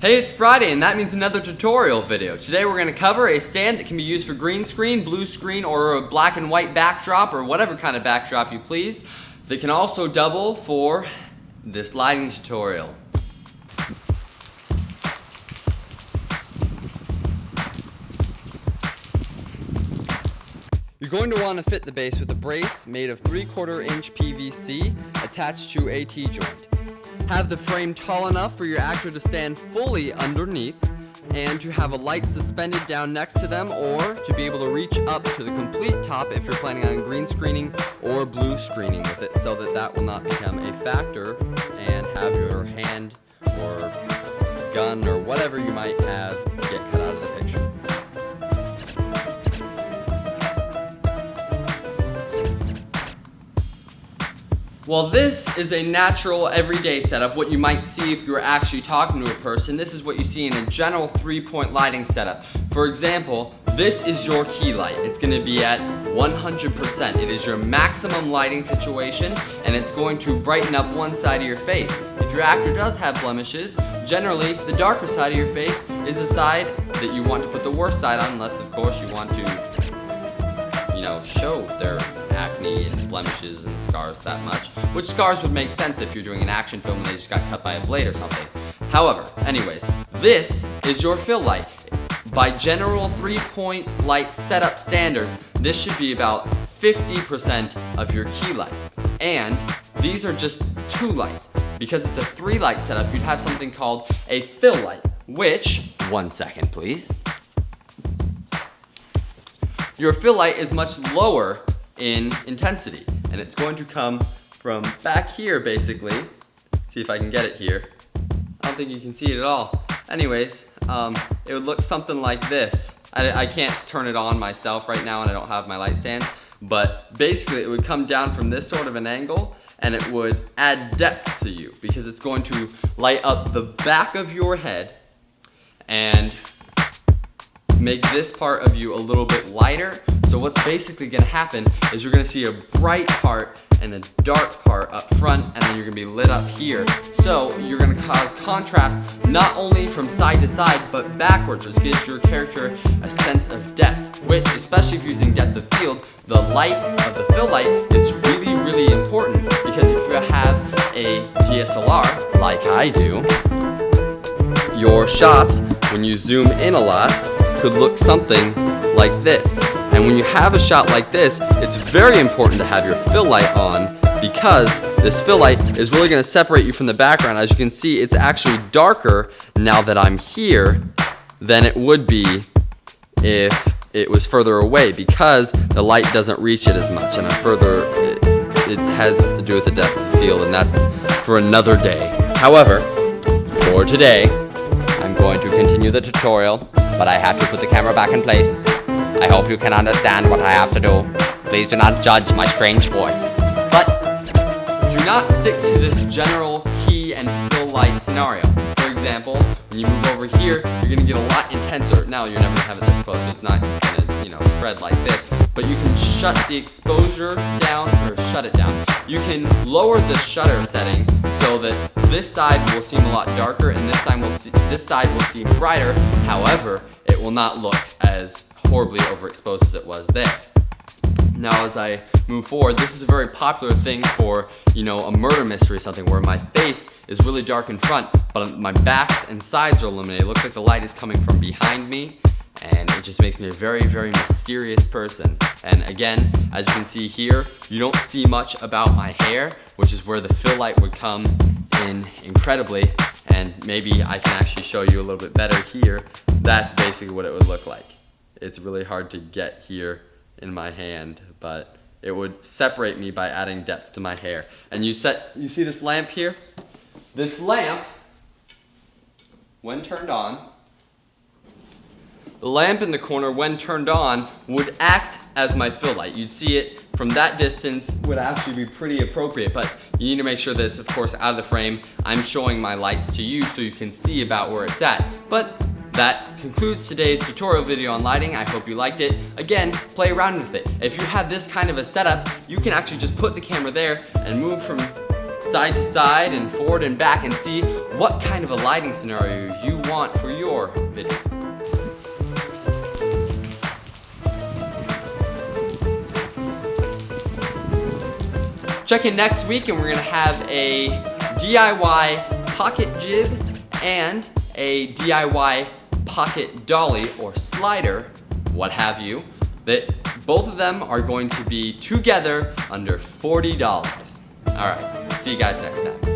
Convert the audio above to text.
Hey, it's Friday and that means another tutorial video. Today we're going to cover a stand that can be used for green screen, blue screen, or a black and white backdrop, or whatever kind of backdrop you please. That can also double for this lighting tutorial. You're going to want to fit the base with a brace made of 3/4 inch PVC attached to a T-joint. Have the frame tall enough for your actor to stand fully underneath and to have a light suspended down next to them, or to be able to reach up to the complete top if you're planning on green screening or blue screening with it, so that that will not become a factor and have your hand or gun or whatever you might have get cut out of the picture. Well, this is a natural everyday setup, what you might see if you were actually talking to a person. This is what you see in a general 3-point lighting setup. For example, this is your key light. It's going to be at 100%. It is your maximum lighting situation, and it's going to brighten up one side of your face. If your actor does have blemishes, generally the darker side of your face is the side that you want to put the worst side on, unless of course you want to, show their acne and blemishes and scars that much, which scars would make sense if you're doing an action film and they just got cut by a blade or something. However, anyways, this is your fill light. By general 3-point light setup standards, this should be about 50% of your key light. And these are just 2 lights. Because it's a 3-light setup, you'd have something called a fill light, which, 1 second please. Your fill light is much lower in intensity, and it's going to come from back here basically. See if I can get it here. I don't think you can see it at all. Anyways, it would look something like this. I can't turn it on myself right now and I don't have my light stand, but basically it would come down from this sort of an angle and it would add depth to you because it's going to light up the back of your head and make this part of you a little bit lighter. So what's basically going to happen is you're going to see a bright part and a dark part up front, and then you're going to be lit up here. So you're going to cause contrast not only from side to side but backwards, which gives your character a sense of depth, which, especially if you're using depth of field, the light of the fill light is really, really important, because if you have a DSLR like I do, your shots, when you zoom in a lot, could look something like this. And when you have a shot like this, it's very important to have your fill light on, because this fill light is really going to separate you from the background. As you can see, it's actually darker now that I'm here than it would be if it was further away, because the light doesn't reach it as much, and it has to do with the depth of the field, and that's for another day. However, for today, I'm going to continue the tutorial, but I have to put the camera back in place. I hope you can understand what I have to do. Please do not judge my strange voice. But do not stick to this general key and fill light scenario. For example, when you move over here, you're going to get a lot intenser. Now, you're never going to have it this close, so it's not going to, spread like this. But you can shut the exposure down, or shut it down. You can lower the shutter setting so that this side will seem a lot darker and this side will seem brighter. However, it will not look as horribly overexposed as it was there. Now, as I move forward, this is a very popular thing for, a murder mystery or something, where my face is really dark in front, but my backs and sides are illuminated. It looks like the light is coming from behind me, and it just makes me a very, very mysterious person. And again, as you can see here, you don't see much about my hair, which is where the fill light would come in incredibly, and maybe I can actually show you a little bit better here. That's basically what it would look like. It's really hard to get here in my hand, but it would separate me by adding depth to my hair. And you see this lamp here? This lamp, when turned on, the lamp in the corner, when turned on, would act as my fill light. You'd see it from that distance, would actually be pretty appropriate, but you need to make sure that it's, of course, out of the frame. I'm showing my lights to you so you can see about where it's at. But that concludes today's tutorial video on lighting. I hope you liked it. Again, play around with it. If you have this kind of a setup, you can actually just put the camera there and move from side to side and forward and back and see what kind of a lighting scenario you want for your video. Check in next week and we're gonna have a DIY pocket jib and a DIY pocket dolly or slider, what have you, that both of them are going to be together under $40. All right, see you guys next time.